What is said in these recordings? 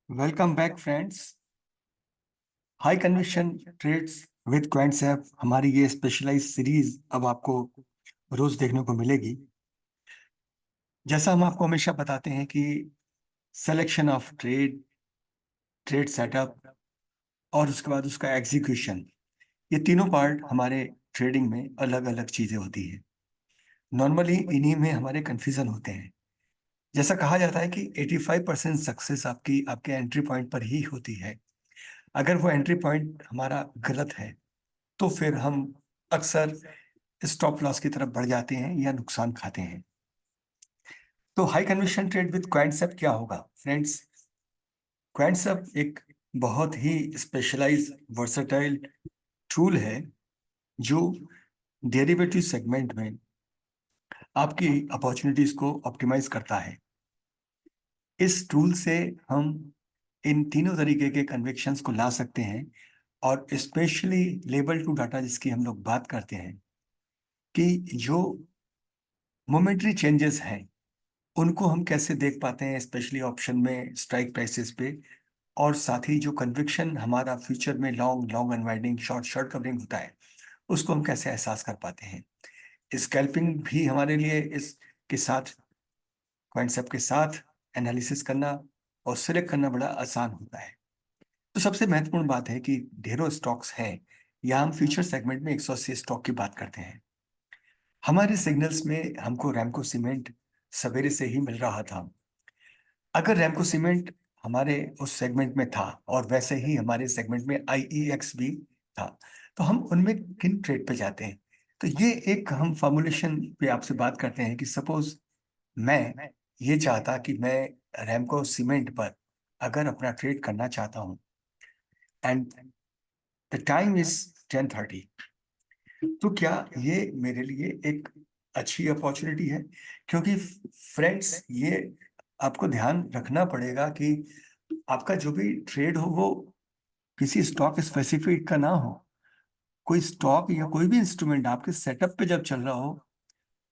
Welcome back friends. High conviction trades with Quantsapp हमारी ये specialise series अब आपको रोज देखने को मिलेगी। जैसा हम आपको हमेशा बताते हैं कि selection of trade, trade setup और उसके बाद उसका एग्जीक्यूशन, ये तीनों पार्ट हमारे ट्रेडिंग में अलग अलग चीजें होती है। नॉर्मली इन्हीं में हमारे कंफ्यूजन होते हैं। जैसा कहा जाता है कि 85% सक्सेस आपकी आपके एंट्री पॉइंट पर ही होती है। अगर वो एंट्री पॉइंट हमारा गलत है तो फिर हम अक्सर स्टॉप लॉस की तरफ बढ़ जाते हैं या नुकसान खाते हैं। तो हाई कन्विक्शन ट्रेड विद क्वांट्सएप क्या होगा फ्रेंड्स? क्वांट्सएप एक बहुत ही स्पेशलाइज वर्सेटाइल टूल है जो डेरिवेटिव सेगमेंट में आपकी अपॉर्चुनिटीज को ऑप्टिमाइज करता है। इस टूल से हम इन तीनों तरीके के कन्विक्शंस को ला सकते हैं और स्पेशली लेवल टू डाटा जिसकी हम लोग बात करते हैं कि जो मोमेंट्री चेंजेस हैं उनको हम कैसे देख पाते हैं, स्पेशली ऑप्शन में स्ट्राइक प्राइसेस पे। और साथ ही जो कन्विक्शन हमारा फ्यूचर में long long unwinding short short covering होता है उसको हम कैसे एहसास कर पाते हैं। स्कैल्पिंग भी हमारे लिए इसके साथ, कॉन्सेप्ट के साथ एनालिसिस करना और सिलेक्ट करना बड़ा आसान होता है। तो सबसे महत्वपूर्ण बात है कि ढेरों स्टॉक्स हैं, या हम फ्यूचर सेगमेंट में 180 स्टॉक की बात करते हैं। हमारे सिग्नल्स में हमको रैमको सीमेंट सवेरे से ही मिल रहा था। अगर रैमको सीमेंट हमारे उस सेगमेंट में था और वैसे ही हमारे सेगमेंट में आईईएक्स भी था, तो हम उनमें किन ट्रेड पे जाते हैं? तो ये एक हम फॉर्मुलेशन पे आपसे बात करते हैं कि सपोज मैं ये चाहता कि मैं रैमको सीमेंट पर अगर अपना ट्रेड करना चाहता हूं एंड द टाइम इज 10:30, तो क्या ये मेरे लिए एक अच्छी अपॉर्चुनिटी है? क्योंकि फ्रेंड्स, ये आपको ध्यान रखना पड़ेगा कि आपका जो भी ट्रेड हो वो किसी स्टॉक स्पेसिफिक का ना हो। कोई स्टॉक या कोई भी इंस्ट्रूमेंट आपके सेटअप पे जब चल रहा हो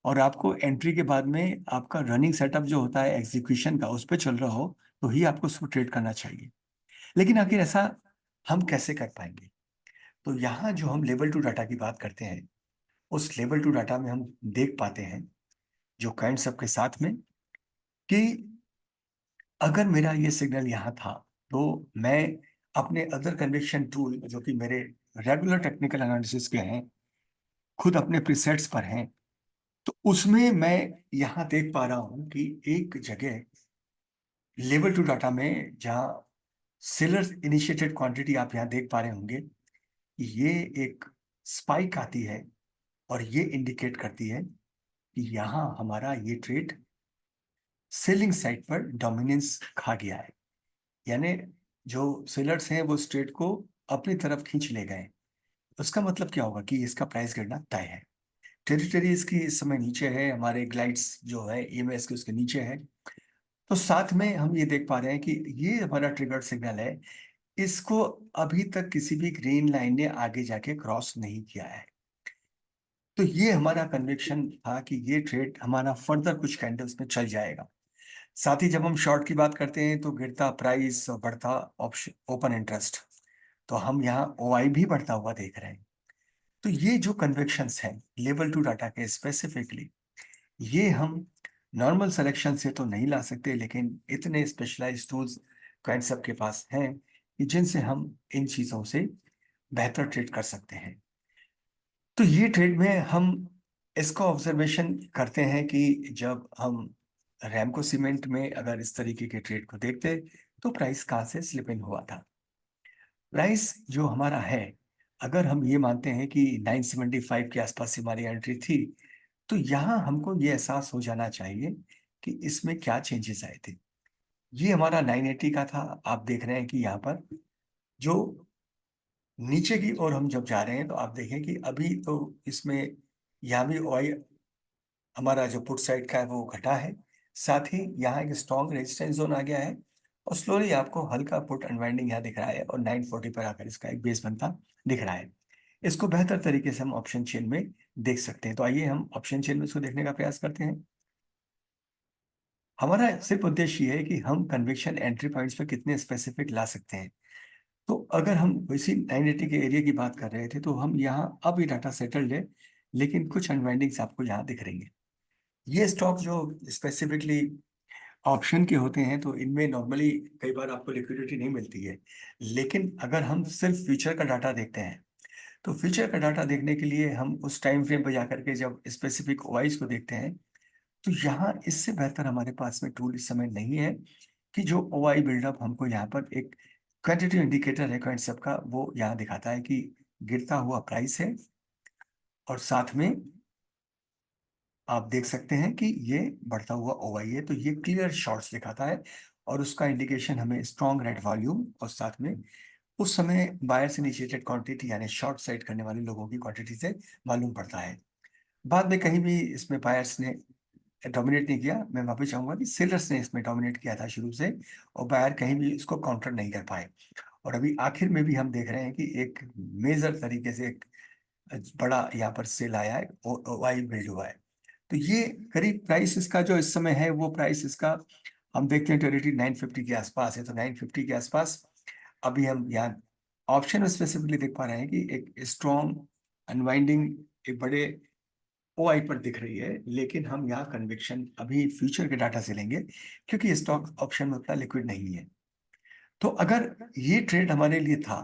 और आपको एंट्री के बाद में आपका रनिंग सेटअप जो होता है एग्जीक्यूशन का उस पे चल रहा हो, तो ही आपको उसको ट्रेड करना चाहिए। लेकिन आखिर ऐसा हम कैसे कर पाएंगे? तो यहाँ जो हम लेवल टू डाटा की बात करते हैं, उस लेवल टू डाटा में हम देख पाते हैं जो काइंड सब के साथ में कि अगर मेरा ये सिग्नल यहाँ था तो मैं अपने अदर कन्विक्शन टूल जो कि मेरे रेगुलर टेक्निकल एनालिसिस के हैं, खुद अपने प्रीसेट्स पर हैं, तो उसमें मैं यहाँ देख पा रहा हूँ कि एक जगह लेवल टू डाटा में जहाँ सेलर इनिशिएटेड क्वांटिटी आप यहाँ देख पा रहे होंगे, ये एक स्पाइक आती है और ये इंडिकेट करती है कि यहाँ हमारा ये ट्रेड सेलिंग साइड पर डोमिनेंस खा गया है। यानी जो सेलर्स हैं वो इस ट्रेड को अपनी तरफ खींच ले गए। उसका मतलब क्या होगा कि इसका प्राइस गिरना तय है। टेरिटरी इसकी इस समय नीचे है, हमारे ग्लाइड्स जो है ईएमएस के उसके नीचे है। तो साथ में हम ये देख पा रहे हैं कि ये हमारा ट्रिगर सिग्नल है, इसको अभी तक किसी भी ग्रीन लाइन ने आगे जाके क्रॉस नहीं किया है। तो ये हमारा कन्विक्शन था कि ये ट्रेड हमारा फर्दर कुछ कैंडल्स में चल जाएगा। साथ ही जब हम शॉर्ट की बात करते हैं तो गिरता प्राइस और बढ़ता ऑप्शन ओपन इंटरेस्ट, तो हम यहाँ ओआई भी बढ़ता हुआ देख रहे हैं। तो ये जो कन्विक्शंस हैं लेवल टू डाटा के स्पेसिफिकली, ये हम नॉर्मल सिलेक्शन से तो नहीं ला सकते, लेकिन इतने स्पेशलाइज्ड टूल्स क्लाइंट सब के पास हैं कि जिनसे हम इन चीज़ों से बेहतर ट्रेड कर सकते हैं। तो ये ट्रेड में हम इसका ऑब्जर्वेशन करते हैं कि जब हम रैमको सीमेंट में अगर इस तरीके के ट्रेड को देखते तो प्राइस कहाँ से स्लिप इन हुआ था। प्राइस जो हमारा है, अगर हम ये मानते हैं कि 975 के आसपास हमारी एंट्री थी, तो यहाँ हमको ये एहसास हो जाना चाहिए कि इसमें क्या चेंजेस आए थे। ये हमारा 980 का था। आप देख रहे हैं कि यहाँ पर जो नीचे की ओर हम जब जा रहे हैं तो आप देखें कि अभी तो इसमें यहाँ भी ऑयल हमारा जो पुट साइड का है वो घटा है। साथ ही यहाँ एक स्ट्रॉन्ग रेजिस्टेंस जोन आ गया है और स्लोली आपको हल्का पुट अनवाइंडिंग यहाँ दिख रहा है और 940 पर आकर इसका एक बेस बनता दिख रहा है। इसको बेहतर तरीके से हम ऑप्शन चेन में देख सकते हैं। तो आइए हम ऑप्शन चेन में इसको देखने का प्रयास करते हैं। हमारा सिर्फ उद्देश्य ये है कि हम कन्विक्शन एंट्री पॉइंट्स पे कितने स्पेसिफिक ला सकते हैं। तो अगर हम इसी 980 के एरिया की बात कर रहे थे, तो हम यहाँ अब ये डाटा सेटल्ड है, लेकिन कुछ अनवाइंडिंग्स आपको यहाँ दिख रही हैं। ये स्टॉक जो स्पेसिफिकली ऑप्शन के होते हैं, तो इनमें नॉर्मली कई बार आपको लिक्विडिटी नहीं मिलती है। लेकिन अगर हम सिर्फ फ्यूचर का डाटा देखते हैं, तो फ्यूचर का डाटा देखने के लिए हम उस टाइम फ्रेम पर जाकर के जब स्पेसिफिक ओआईज को देखते हैं, तो यहाँ इससे बेहतर हमारे पास में टूल इस समय नहीं है कि जो ओआई बिल्डअप हमको यहाँ पर एक क्वांटिटेटिव इंडिकेटर है क्वांटसेप का, वो यहाँ दिखाता है कि गिरता हुआ प्राइस है, और साथ में आप देख सकते हैं कि ये बढ़ता हुआ ओआई है। तो ये क्लियर शॉर्ट्स दिखाता है, और उसका इंडिकेशन हमें स्ट्रॉन्ग रेड वॉल्यूम और साथ में उस समय बायर्स इनिशिएटेड क्वांटिटी यानी शॉर्ट साइड करने वाले लोगों की क्वांटिटी से मालूम पड़ता है। बाद में कहीं भी इसमें बायर्स ने डोमिनेट नहीं किया। मैं वापस चाहूंगा कि सेलर्स ने इसमें डोमिनेट किया था शुरू से, और बायर कहीं भी इसको काउंटर नहीं कर पाए। और अभी आखिर में भी हम देख रहे हैं कि एक मेजर तरीके से एक बड़ा यहाँ पर सेल आया है, ओआई बिल्ड हुआ है। तो ये करीब प्राइस इसका जो इस समय है, वो प्राइस इसका हम देखते हैं टेरिटरी 950 के आसपास है। तो 950 के आसपास अभी हम यहाँ ऑप्शन में स्पेसिफिकली देख पा रहे हैं कि एक स्ट्रॉन्ग अनवाइंडिंग एक बड़े ओआई पर दिख रही है। लेकिन हम यहाँ कन्विक्शन अभी फ्यूचर के डाटा से लेंगे, क्योंकि स्टॉक ऑप्शन में उतना लिक्विड नहीं है। तो अगर ये ट्रेड हमारे लिए था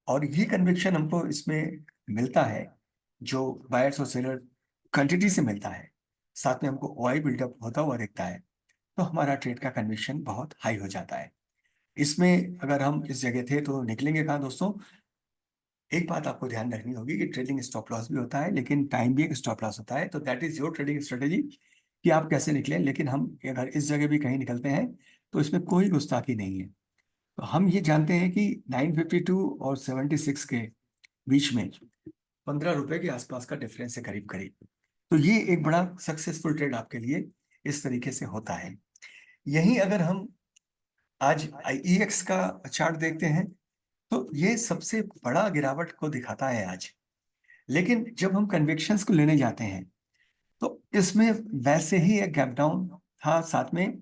और ये कन्विक्शन हमको इसमें मिलता है, जो बायर्स और सेलर क्वांटिटी से मिलता है, साथ में हमको ओआई बिल्डअप होता हुआ दिखता है, तो हमारा ट्रेड का कन्विक्शन बहुत हाई हो जाता है। इसमें अगर हम इस जगह थे तो निकलेंगे कहाँ दोस्तों? एक बात आपको ध्यान रखनी होगी कि ट्रेडिंग स्टॉप लॉस भी होता है, लेकिन टाइम भी एक स्टॉप लॉस होता है। तो that is your trading strategy कि आप कैसे निकलें। लेकिन हम अगर इस जगह भी कहीं निकलते हैं, तो इसमें कोई गुस्ताखी नहीं है। तो हम ये जानते हैं कि 952 और 76 के बीच में 15 रुपए के आसपास का डिफरेंस है करीब करीब। तो ये एक बड़ा सक्सेसफुल ट्रेड आपके लिए इस तरीके से होता है। यही अगर हम आज आईईएक्स का चार्ट देखते हैं, तो ये सबसे बड़ा गिरावट को दिखाता है आज। लेकिन जब हम कन्विक्शंस को लेने जाते हैं, तो इसमें वैसे ही एक गैप डाउन था, साथ में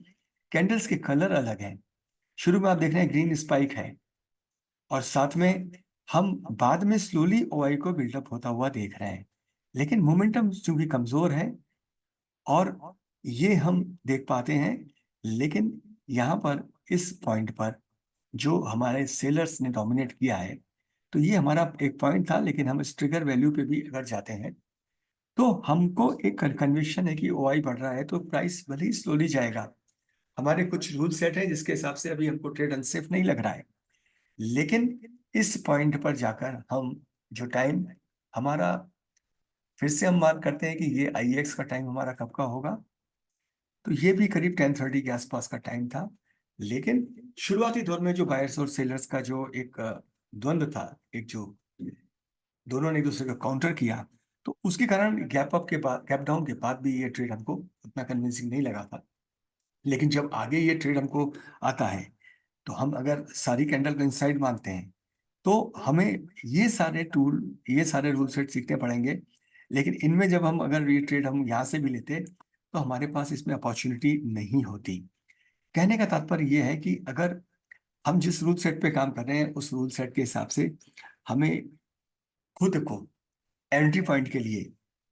कैंडल्स के कलर अलग हैं। शुरू में आप देख रहे हैं ग्रीन स्पाइक है, और साथ में हम बाद में स्लोली ओआई को बिल्डअप होता हुआ देख रहे हैं। लेकिन मोमेंटम चूंकि कमजोर है, और ये हम देख पाते हैं। लेकिन यहाँ पर इस पॉइंट पर जो हमारे सेलर्स ने डोमिनेट किया है, तो ये हमारा एक पॉइंट था। लेकिन हम इस ट्रिगर वैल्यू पे भी अगर जाते हैं, तो हमको एक कन्विक्शन है कि ओआई बढ़ रहा है, तो प्राइस भले ही स्लोली जाएगा। हमारे कुछ रूल सेट है जिसके हिसाब से अभी हमको ट्रेड अनसेफ नहीं लग रहा है। लेकिन इस पॉइंट पर जाकर हम जो टाइम हमारा, फिर से हम मार्क करते हैं कि ये आईएक्स का टाइम हमारा कब का होगा, तो ये भी करीब 10:30 के आसपास का टाइम था। लेकिन शुरुआती दौर में जो बायर्स और सेलर्स का जो एक द्वंद्व था, एक जो दोनों ने एक दूसरे को काउंटर किया, तो उसके कारण गैप अप के बाद, गैप डाउन के बाद भी ये ट्रेड हमको उतना कन्विंसिंग नहीं लगा था। लेकिन जब आगे ये ट्रेड हमको आता है, तो हम अगर सारी कैंडल को इनसाइड मानते हैं, तो हमें ये सारे टूल, ये सारे रूल सेट सीखने पड़ेंगे। लेकिन इनमें जब हम अगर ये ट्रेड हम यहाँ से भी लेते, तो हमारे पास इसमें अपॉर्चुनिटी नहीं होती। कहने का तात्पर्य ये है कि अगर हम जिस रूल सेट पे काम कर रहे हैं, उस रूल सेट के हिसाब से हमें खुद को एंट्री पॉइंट के लिए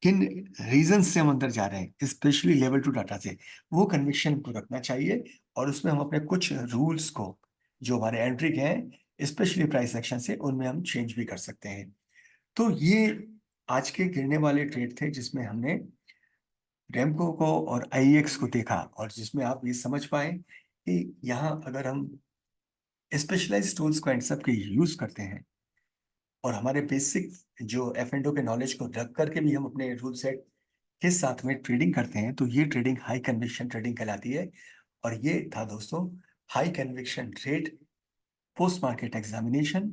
किन रीजन से हम अंदर जा रहे हैं, स्पेशली लेवल टू डाटा से, वो कन्विक्शन को रखना चाहिए। और उसमें हम अपने कुछ रूल्स को, जो हमारे एंट्री के हैं स्पेशली प्राइस एक्शन से, उनमें हम चेंज भी कर सकते हैं। तो ये आज के गिरने वाले ट्रेड थे, जिसमें हमने रेमको को और आईएक्स को देखा, और जिसमें आप ये समझ पाए कि यहाँ अगर हम स्पेशलाइज्ड टूल्स को एंड सब के यूज करते हैं, और हमारे बेसिक जो एफ एंड ओ के नॉलेज को रख करके भी हम अपने रूल सेट के साथ में ट्रेडिंग करते हैं, तो ये ट्रेडिंग हाई कन्विक्शन ट्रेडिंग कहलाती है। और ये था दोस्तों high conviction trade post market examination